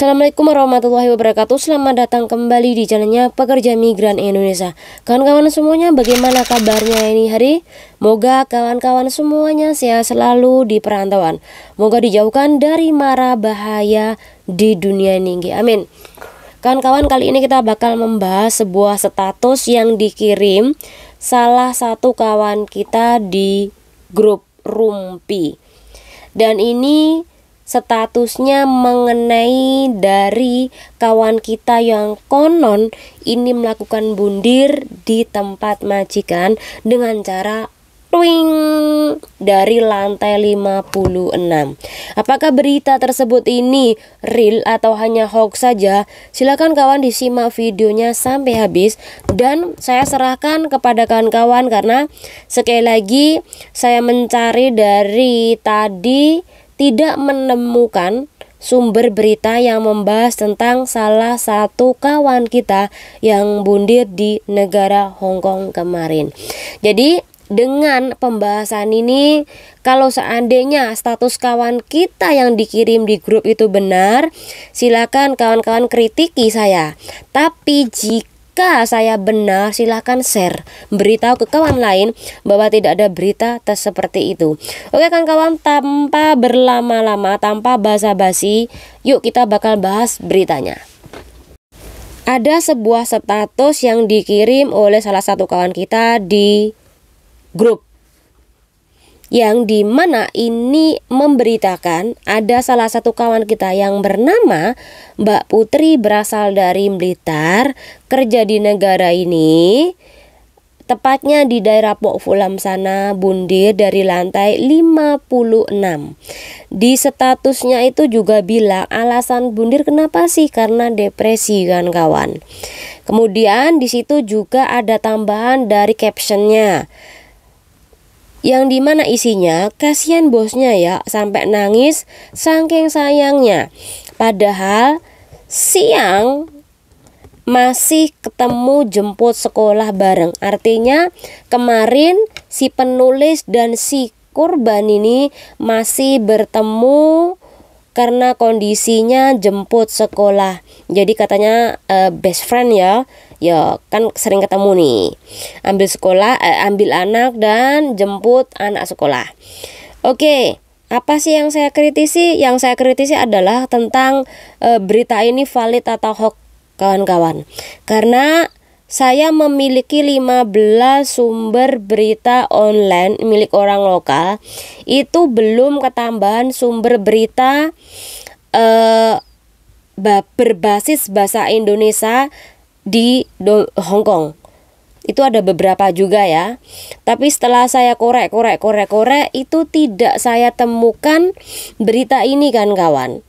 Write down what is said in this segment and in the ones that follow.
Assalamualaikum warahmatullahi wabarakatuh. Selamat datang kembali di channelnya Pekerja Migran Indonesia. Kawan-kawan semuanya, bagaimana kabarnya ini hari? Moga kawan-kawan semuanya sehat selalu di perantauan. Moga dijauhkan dari mara bahaya di dunia ini. Amin. Kawan-kawan, kali ini kita bakal membahas sebuah status yang dikirim salah satu kawan kita di grup Rumpi. Dan ini statusnya mengenai dari kawan kita yang konon ini melakukan bundir di tempat majikan dengan cara twing dari lantai 56. Apakah berita tersebut ini real atau hanya hoax saja? Silakan kawan disimak videonya sampai habis dan saya serahkan kepada kawan-kawan karena sekali lagi saya mencari dari tadi tidak menemukan sumber berita yang membahas tentang salah satu kawan kita yang bundir di negara Hong Kong kemarin. Jadi dengan pembahasan ini, kalau seandainya status kawan kita yang dikirim di grup itu benar, silakan kawan-kawan kritiki saya. Tapi jika saya benar, silahkan share, beritahu ke kawan lain bahwa tidak ada berita seperti itu. Oke kawan-kawan, tanpa berlama-lama, tanpa basa-basi, yuk kita bakal bahas beritanya. Ada sebuah status yang dikirim oleh salah satu kawan kita di grup, yang dimana ini memberitakan ada salah satu kawan kita yang bernama Mbak Putri, berasal dari Blitar, kerja di negara ini, tepatnya di daerah Pok Fulam sana, bundir dari lantai 56. Di statusnya itu juga bilang alasan bundir kenapa sih, karena depresi kan kawan. Kemudian di situ juga ada tambahan dari captionnya, yang dimana isinya kasihan bosnya ya sampai nangis saking sayangnya, padahal siang masih ketemu jemput sekolah bareng. Artinya kemarin si penulis dan si korban ini masih bertemu karena kondisinya jemput sekolah. Jadi katanya best friend ya kan sering ketemu nih, ambil anak dan jemput anak sekolah. Oke, apa sih yang saya kritisi? Yang saya kritisi adalah tentang berita ini valid atau hoax kawan-kawan. Karena saya memiliki 15 sumber berita online milik orang lokal, itu belum ketambahan sumber berita berbasis bahasa Indonesia di Hong Kong. Itu ada beberapa juga ya. Tapi setelah saya korek itu tidak saya temukan berita ini kan kawan.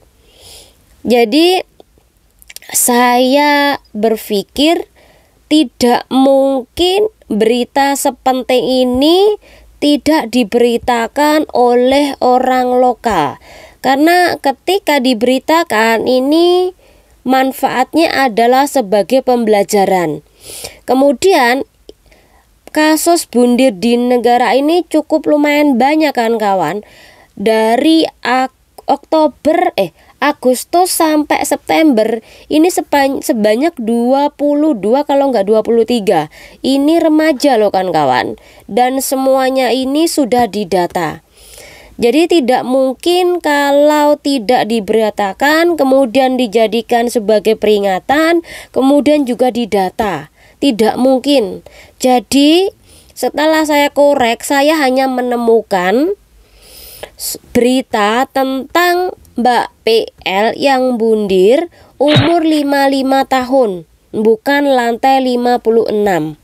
Jadi saya berpikir tidak mungkin berita sepenting ini tidak diberitakan oleh orang lokal. Karena ketika diberitakan ini manfaatnya adalah sebagai pembelajaran. Kemudian kasus bundir di negara ini cukup lumayan banyak kan kawan. Dari Agustus sampai September ini sebanyak 22 kalau nggak 23. Ini remaja loh kan kawan. Dan semuanya ini sudah didata. Jadi tidak mungkin kalau tidak diberitakan kemudian dijadikan sebagai peringatan, kemudian juga didata. Tidak mungkin. Jadi setelah saya korek, saya hanya menemukan berita tentang Mbak PL yang bundir umur 55 tahun, bukan lantai 56.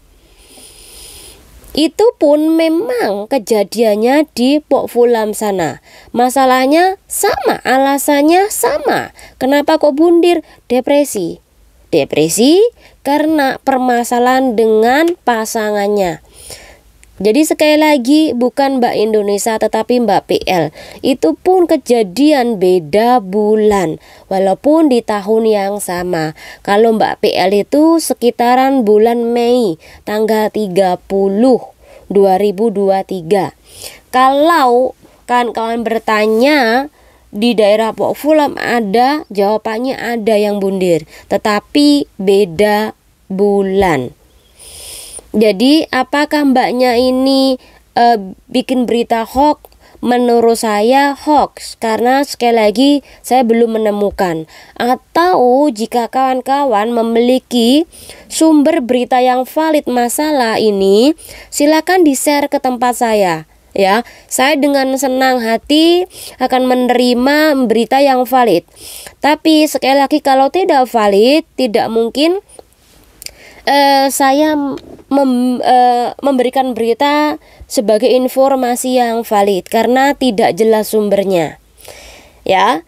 Itu pun memang kejadiannya di Pok Fulam sana. Masalahnya sama, alasannya sama. Kenapa kok bundir? Depresi. Depresi karena permasalahan dengan pasangannya. Jadi sekali lagi bukan Mbak Indonesia tetapi Mbak PL. Itu pun kejadian beda bulan walaupun di tahun yang sama. Kalau Mbak PL itu sekitaran bulan Mei tanggal 30 2023. Kalau kawan-kawan bertanya di daerah Pok Fulam ada, jawabannya ada yang bundir, tetapi beda bulan. Jadi apakah mbaknya ini bikin berita hoax? Menurut saya hoax, karena sekali lagi saya belum menemukan. Atau jika kawan-kawan memiliki sumber berita yang valid masalah ini, silakan di-share ke tempat saya. Ya, saya dengan senang hati akan menerima berita yang valid. Tapi sekali lagi kalau tidak valid, tidak mungkin saya memberikan berita sebagai informasi yang valid karena tidak jelas sumbernya. Ya.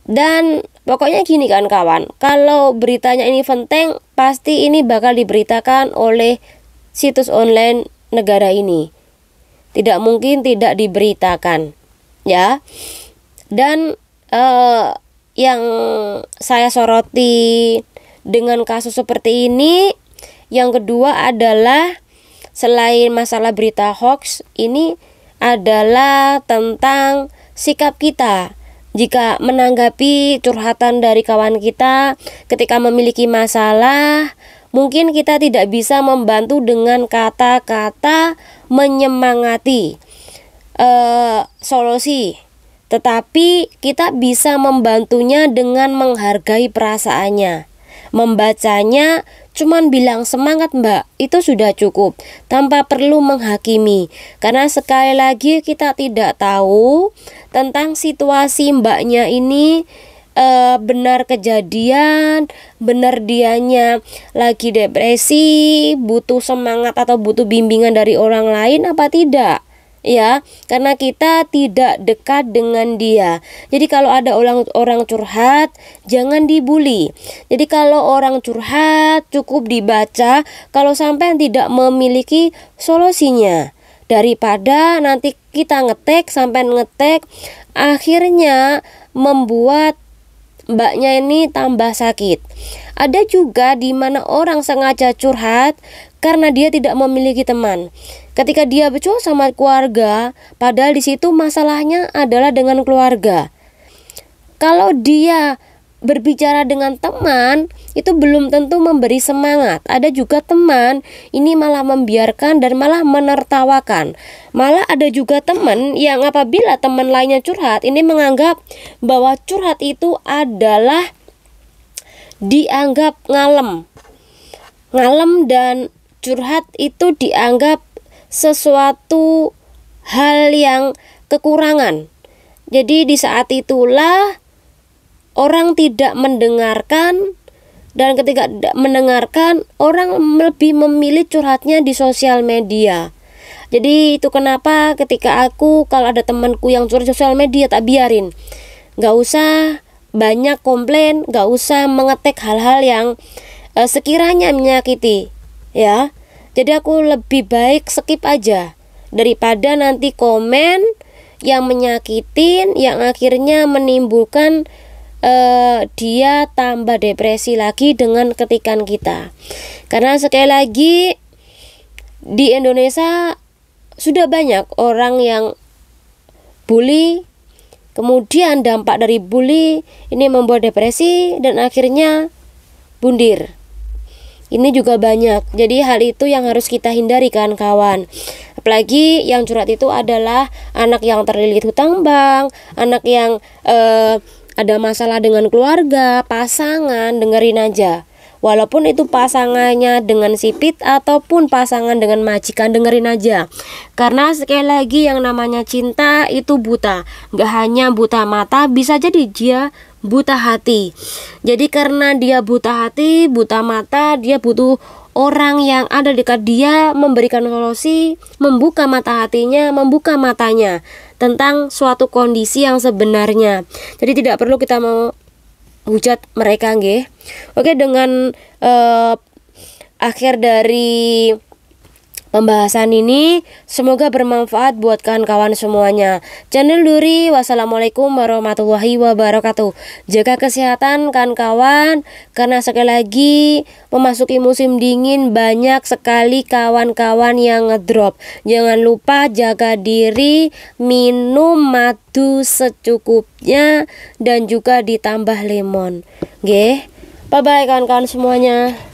Dan pokoknya gini kan kawan, kalau beritanya ini penting, pasti ini bakal diberitakan oleh situs online negara ini. Tidak mungkin tidak diberitakan, ya. Dan yang saya soroti dengan kasus seperti ini, yang kedua adalah selain masalah berita hoax, ini adalah tentang sikap kita jika menanggapi curhatan dari kawan kita ketika memiliki masalah. Mungkin kita tidak bisa membantu dengan kata-kata menyemangati solusi, tetapi kita bisa membantunya dengan menghargai perasaannya. Membacanya cuman bilang semangat mbak, itu sudah cukup tanpa perlu menghakimi. Karena sekali lagi kita tidak tahu tentang situasi mbaknya ini, benar kejadian, benar dianya lagi depresi, butuh semangat atau butuh bimbingan dari orang lain apa tidak. Ya, karena kita tidak dekat dengan dia. Jadi kalau ada orang curhat, jangan dibully. Jadi kalau orang curhat cukup dibaca, kalau sampai tidak memiliki solusinya. Daripada nanti kita ngetek akhirnya membuat mbaknya ini tambah sakit. Ada juga di mana orang sengaja curhat karena dia tidak memiliki teman. Ketika dia bercurhat sama keluarga, padahal di situ masalahnya adalah dengan keluarga. Kalau dia berbicara dengan teman, itu belum tentu memberi semangat. Ada juga teman ini malah membiarkan dan malah menertawakan. Malah ada juga teman yang apabila teman lainnya curhat, ini menganggap bahwa curhat itu adalah dianggap ngalem dan curhat itu dianggap sesuatu hal yang kekurangan. Jadi di saat itulah orang tidak mendengarkan, dan ketika tidak mendengarkan, orang lebih memilih curhatnya di sosial media. Jadi itu kenapa ketika aku kalau ada temanku yang curhat di sosial media, tak biarin. Gak usah banyak komplain, gak usah mengetik hal-hal yang sekiranya menyakiti, ya. Jadi aku lebih baik skip aja daripada nanti komen yang menyakitin, yang akhirnya menimbulkan dia tambah depresi lagi dengan ketikan kita. Karena sekali lagi di Indonesia sudah banyak orang yang bully, kemudian dampak dari bully ini membuat depresi dan akhirnya bundir. Ini juga banyak. Jadi hal itu yang harus kita hindari kan kawan. Apalagi yang curhat itu adalah anak yang terlilit hutang bank, anak yang ada masalah dengan keluarga, pasangan, dengerin aja. Walaupun itu pasangannya dengan sipit ataupun pasangan dengan majikan, dengerin aja. Karena sekali lagi yang namanya cinta itu buta. Gak hanya buta mata, bisa jadi dia buta hati. Jadi karena dia buta hati, buta mata, dia butuh orang yang ada dekat dia memberikan solusi, membuka mata hatinya, membuka matanya tentang suatu kondisi yang sebenarnya. Jadi tidak perlu kita mau hujat mereka nggih. Oke, dengan akhir dari pembahasan ini. Semoga bermanfaat buat kawan-kawan semuanya. Channel Duri, wassalamualaikum warahmatullahi wabarakatuh. Jaga kesehatan kawan-kawan, karena sekali lagi memasuki musim dingin banyak sekali kawan-kawan yang ngedrop. Jangan lupa jaga diri, minum madu secukupnya dan juga ditambah lemon. Nggih. Bye bye kawan-kawan semuanya.